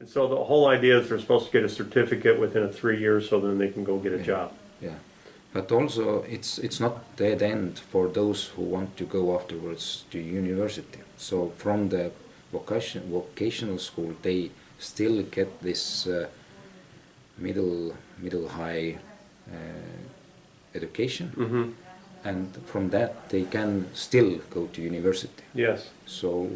And so the whole idea is they're supposed to get a certificate within 3 years, so then they can go get a job. Yeah, but also it's not dead end for those who want to go afterwards to university. So from the vocational school, they still get this middle high education, and from that they can still go to university. Yes. So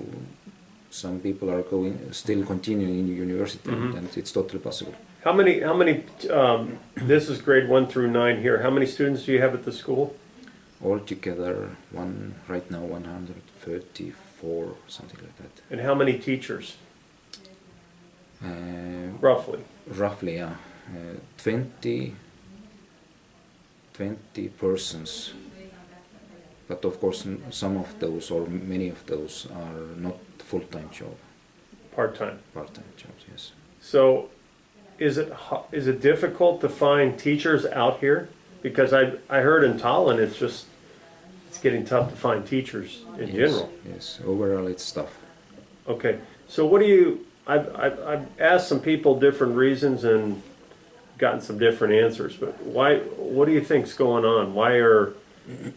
some people are still continuing in university, and it's totally possible. How many, this is grade 1 through 9 here, how many students do you have at the school? Altogether, right now 134, something like that. And how many teachers? Roughly. Roughly, yeah. 20 persons. But of course, some of those, or many of those, are not full-time job. Part-time. Part-time jobs, yes. So, is it difficult to find teachers out here? Because I heard in Tallinn it's getting tough to find teachers in general. Yes, overall it's tough. Okay, so what do you? I've asked some people different reasons and gotten some different answers. But why? What do you think's going on? Why are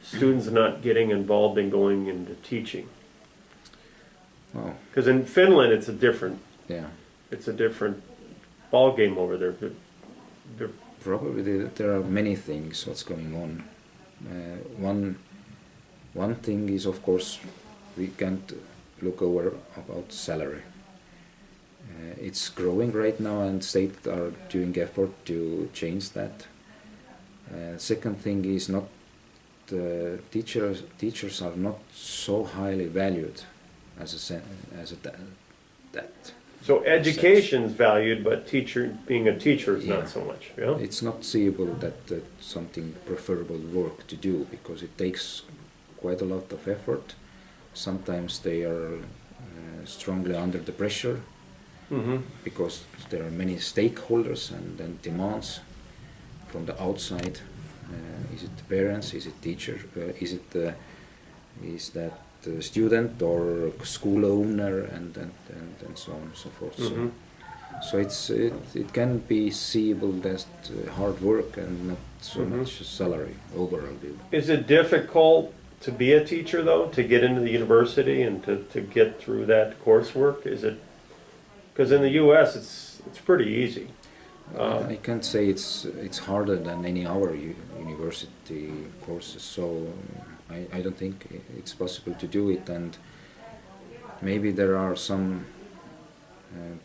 students not getting involved in going into teaching? Well, because in Finland it's a different. Yeah. It's a different ball game over there. Probably there are many things what's going on. One thing is, of course, we can't look over about salary. It's growing right now, and states are doing effort to change that. Second thing is not teachers are not so highly valued as that. So education's valued, but being a teacher is not so much. Yeah? It's not seeable that something preferable work to do, because it takes quite a lot of effort. Sometimes they are strongly under the pressure, because there are many stakeholders and then demands from the outside. Is it the parents? Is it teacher? Is that the student or school owner, and so on and so forth. So it can be seeable as hard work and not so much salary overall. Is it difficult to be a teacher though, to get into the university and to get through that coursework? Is it, because in the U.S. it's pretty easy. I can't say it's harder than any other university courses. So I don't think it's possible to do it, and maybe there are some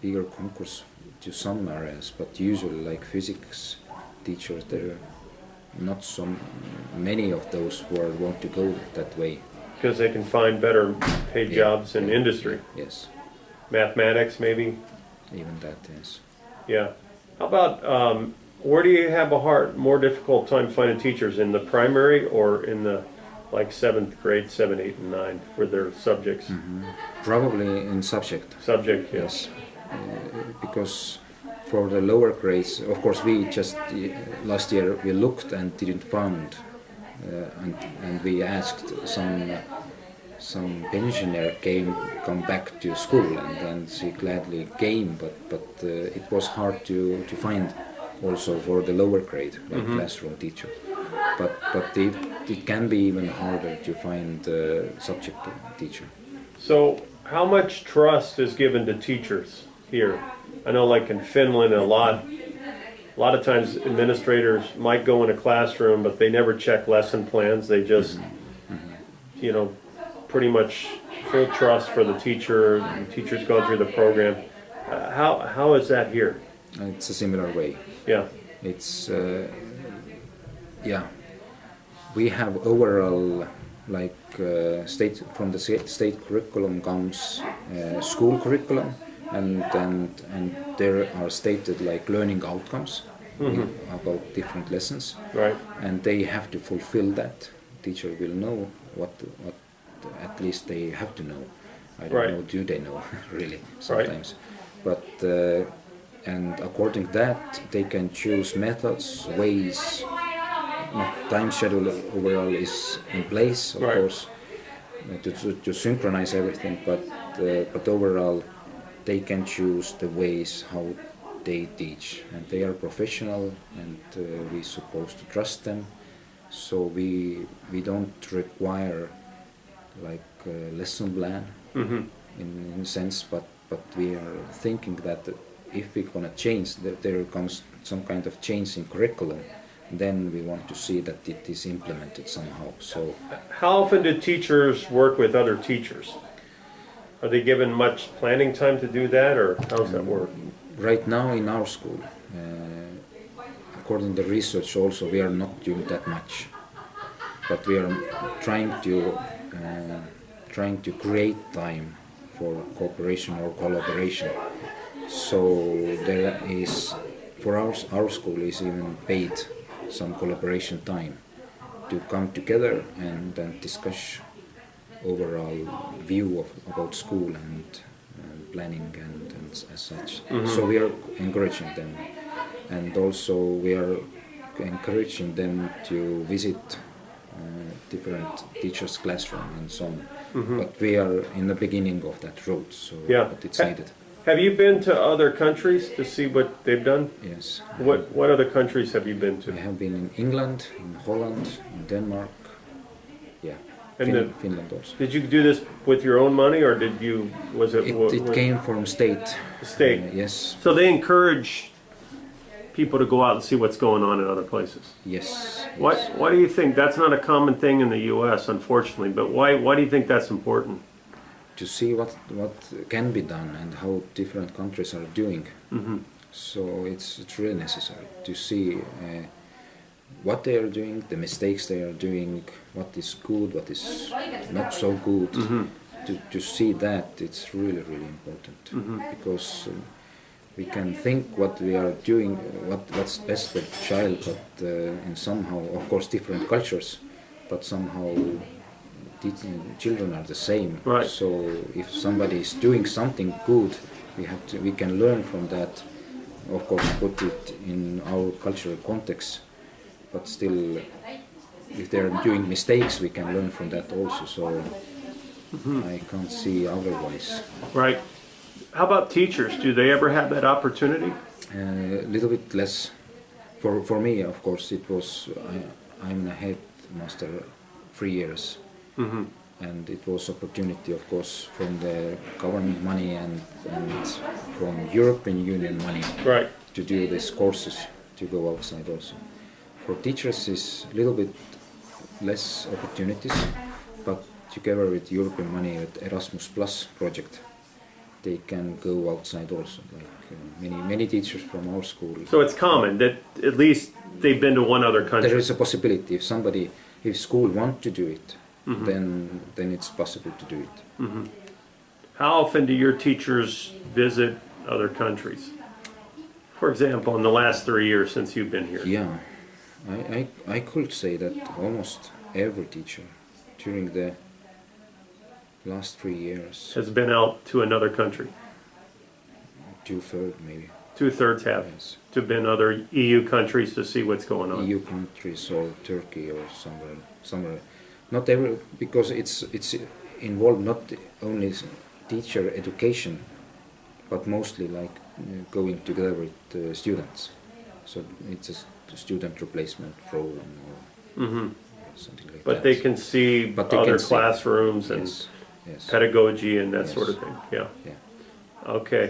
bigger concourse to some areas, but usually like physics teachers, there are not so many of those who want to go that way. Because they can find better paid jobs in industry. Yes. Mathematics maybe? Even that, yes. Yeah. How about, where do you have more difficult time finding teachers, in the primary or in the like 7th grade, 7, 8, and 9, for their subjects? Probably in subject. Subject, yes. Because for the lower grades, of course, we just last year we looked and didn't find, and we asked some pensioner come back to school, and she gladly came, but it was hard to find also for the lower grade, like classroom teacher. But it can be even harder to find subject teacher. So how much trust is given to teachers here? I know like in Finland a lot of times administrators might go in a classroom, but they never check lesson plans. They just, pretty much full trust for the teacher. The teacher's gone through the program. How is that here? It's a similar way. Yeah. It's we have overall like from the state curriculum comes school curriculum, and there are stated like learning outcomes about different lessons. Right. And they have to fulfill that. Teacher will know what at least they have to know. I don't know, do they know really sometimes? But and according to that they can choose methods, ways. Time schedule overall is in place, of course, to synchronize everything, but overall they can choose the ways how they teach, and they are professional, and we're supposed to trust them. So we don't require like a lesson plan in a sense, but we are thinking that if we're gonna change, that there comes some kind of change in curriculum, then we want to see that it is implemented somehow. So How often do teachers work with other teachers? Are they given much planning time to do that, or how's that work? right now in our school, according to the research also, we are not doing that much, but we are trying to create time for cooperation or collaboration. So there is, for our school is even paid some collaboration time to come together and then discuss overall view about school and planning and as such. So we are encouraging them, and also we are encouraging them to visit different teachers' classroom and so on. But we are in the beginning of that road, so Yeah. but it's needed. Have you been to other countries to see what they've done? Yes. What other countries have you been to? I have been in England, in Holland, in Denmark. Yeah. And Finland also. Did you do this with your own money, or was it? It came from state. State. Yes. So they encourage people to go out and see what's going on in other places. Yes. Why do you think that's not a common thing in the U.S., unfortunately? But why do you think that's important? To see what can be done and how different countries are doing. So it's really necessary to see what they are doing, the mistakes they are doing, what is good, what is not so good. To see that, it's really important, because we can think what we are doing, what's best for the child, but in somehow, of course, different cultures, but somehow children are the same. Right. So if somebody is doing something good, we can learn from that. Of course, put it in our cultural context, but still, if they are doing mistakes, we can learn from that also. So I can't see otherwise. Right. How about teachers? Do they ever have that opportunity? A little bit less. For me, of course, it was. I'm a headmaster 3 years. And it was opportunity, of course, from the government money and from European Union money, Right. to do these courses, to go outside also. For teachers is a little bit less opportunities, but together with European money, with Erasmus Plus project, they can go outside also. Like many teachers from our school. So it's common that at least they've been to one other country. There is a possibility if school want to do it, then it's possible to do it. How often do your teachers visit other countries? For example, in the last 3 years since you've been here. Yeah, I could say that almost every teacher during the last 3 years, Has been out to another country. 2/3 maybe. 2/3 have. Yes. To been other EU countries to see what's going on. EU countries or Turkey or somewhere. Not every, because it's involved not only teacher education, but mostly like going together with students. So it's a student replacement program or something like that. But they can see But they other can see. classrooms and Yes. pedagogy and that Yes. sort of thing. Yeah. Yeah. Okay.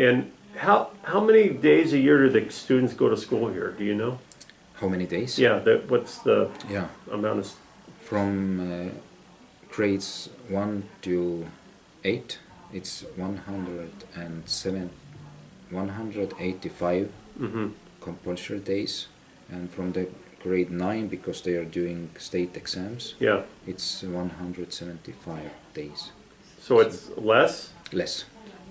And how many days a year do the students go to school here? Do you know? How many days? Yeah. What's the Yeah. amount of? From grades 1 to 8, it's 185 compulsory days, and from the grade 9, because they are doing state exams, Yeah. it's 175 days. So it's less, Less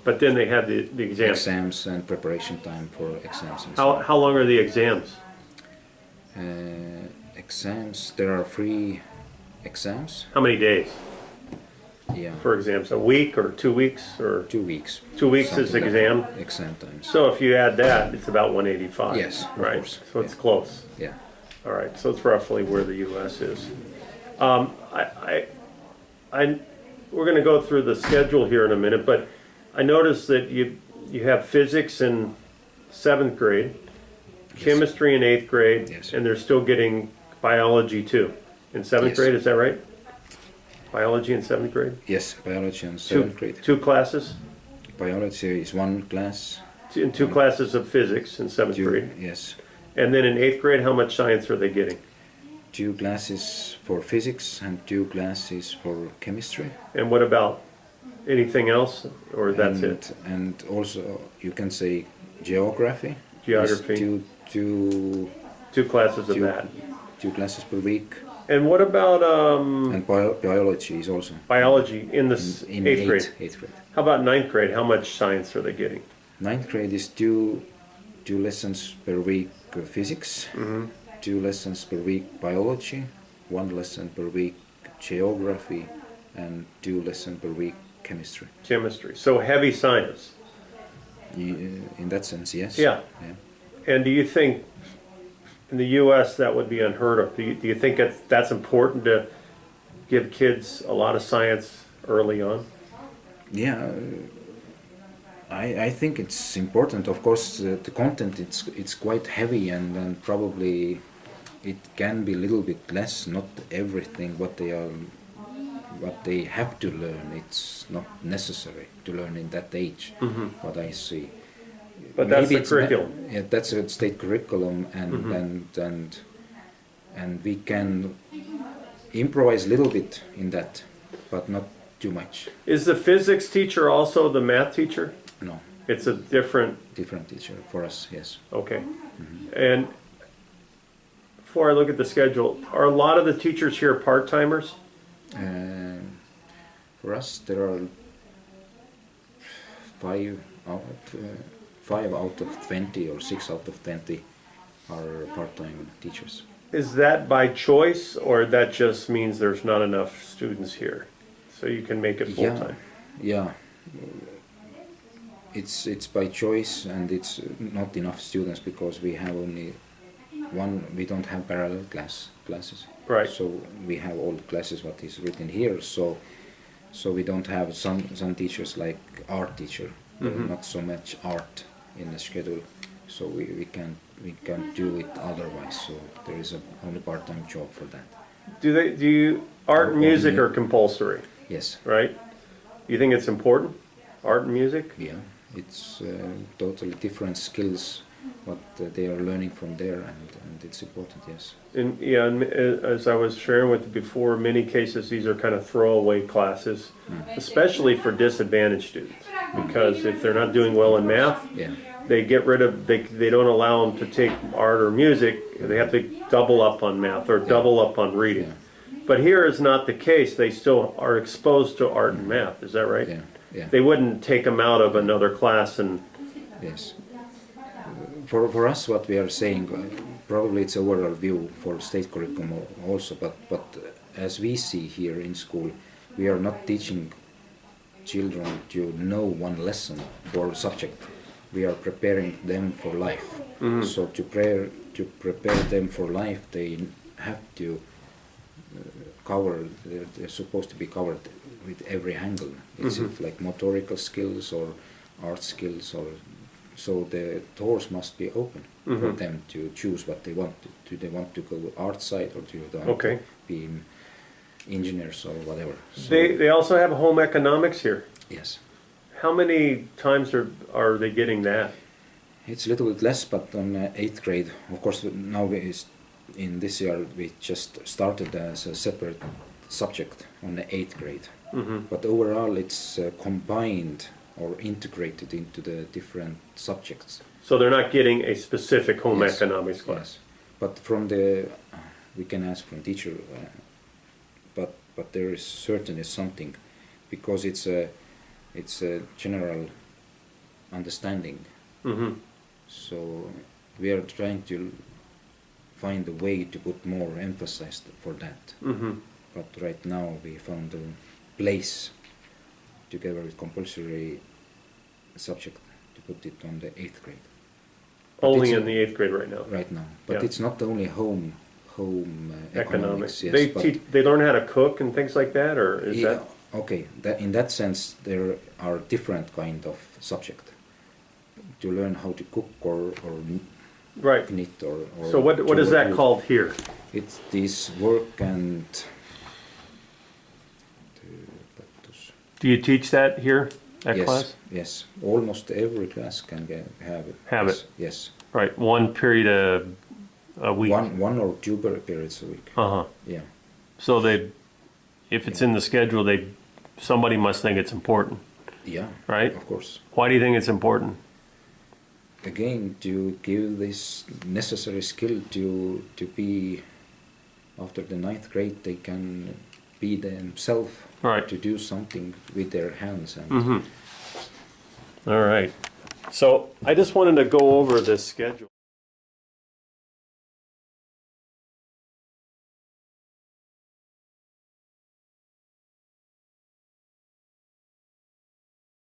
but then they have the exams. exams and preparation time for exams. And How long are the exams? exams, there are 3 exams. How many days Yeah, for exams? A week or 2 weeks or 2 weeks. 2 weeks is Something like exam? that. Exam times. So if you add that, it's about 185. Yes, of Right. course. So it's close. Yeah. All right. So it's roughly where the U.S. is. We're going to go through the schedule here in a minute, but I noticed that you have physics in 7th grade, chemistry in 8th grade, Yes. and they're still getting biology too. In 7th Yes. grade, is that right? Biology in 7th grade? Yes, biology in 7th grade. Two classes? Biology is one class. And two classes of physics in 7th grade. Yes. And then in 8th grade, how much science are they getting? 2 classes for physics and 2 classes for chemistry. And what about anything else, or that's and, it? And also you can say geography. Geography. Is Two classes of two- that. 2 classes per week. And what about And biology is also biology in the in 8th grade? 8th grade. How about 9th grade? How much science are they getting? 9th grade is two lessons per week physics, 2 lessons per week biology, 1 lesson per week geography, and 2 lessons per week chemistry. Chemistry. So heavy science. In that sense, yes. Yeah. And do you think in the U.S. that would be unheard of? Do you think that's important to give kids a lot of science early on? Yeah, I think it's important. Of course, the content it's quite heavy, and probably it can be a little bit less. Not everything what they have to learn. It's not necessary to learn in that age. What I see. But that's the it's curriculum. Yeah, that's a state curriculum, and we can improvise a little bit in that, but not too much. Is the physics teacher also the math teacher? No, It's a different, teacher for us. Yes. okay. And before I look at the schedule, are a lot of the teachers here part-timers? For us, there are 5 out of 20 or 6 out of 20 are part-time teachers. Is that by choice, or that just means there's not enough students here? So you can make it full-time? Yeah. It's by choice, and it's not enough students because we have only one. We don't have parallel classes. Right. So we have all the classes what is written here. So we don't have some teachers like art teacher. Not so much art in the schedule. So we can't do it otherwise. So there is only part-time job for that. Art and music Only- are compulsory, Yes. right? You think it's important, art and music? Yeah. It's totally different skills what they are learning from there, and it's important. Yes. And yeah, and as I was sharing with you before, in many cases these are kind of throwaway classes, especially for disadvantaged students, because if they're not doing well in math, Yeah. they get rid of, they don't allow them to take art or music. They have to double up on math or double up on reading. But here is not the case. They still are exposed to art and math. Is that right? Yeah. Yeah. They wouldn't take them out of another class and. Yes. For us, what we are saying, probably it's overall view for state curriculum also, but as we see here in school, we are not teaching children to know one lesson or subject. We are preparing them for life. So to prepare them for life, they have to cover. They're supposed to be covered with every angle. It's like motorical skills or art skills, or so the doors must be open for them to choose what they want to. Do they want to go art side, or do they want to be engineers or whatever? So, They also have home economics here. yes. How many times are they getting that? It's a little bit less, but on 8th grade, of course, now in this year we just started as a separate subject on the 8th grade. But overall, it's combined or integrated into the different subjects. So they're not getting a specific home Yes. economics class. Yes. But from we can ask from teacher, but there is certainly something, because it's a general understanding. So we are trying to find a way to put more emphasis for that. But right now we found a place together with compulsory subject to put it on the 8th grade. But Only it's in the 8th grade right now. right now. But Yeah. it's not only home economics. Yes, They but they learn how to cook and things like that, or is yeah, that? Okay, in that sense, there are different kind of subject to learn how to cook or Right. knit or So what to is work that wood. called here? It's this work and Do you teach that here at yes, class? yes. Almost every class can have it. Yes, Right, one period a week. one or two periods a week. Uh-huh. Yeah, So if it's in the schedule, somebody must think it's important, yeah. right? Of course. Why do you think it's important? Again, to give this necessary skill to be after the 9th grade, they can be themselves, Right. to do something with their hands and All right. So I just wanted to go over this schedule.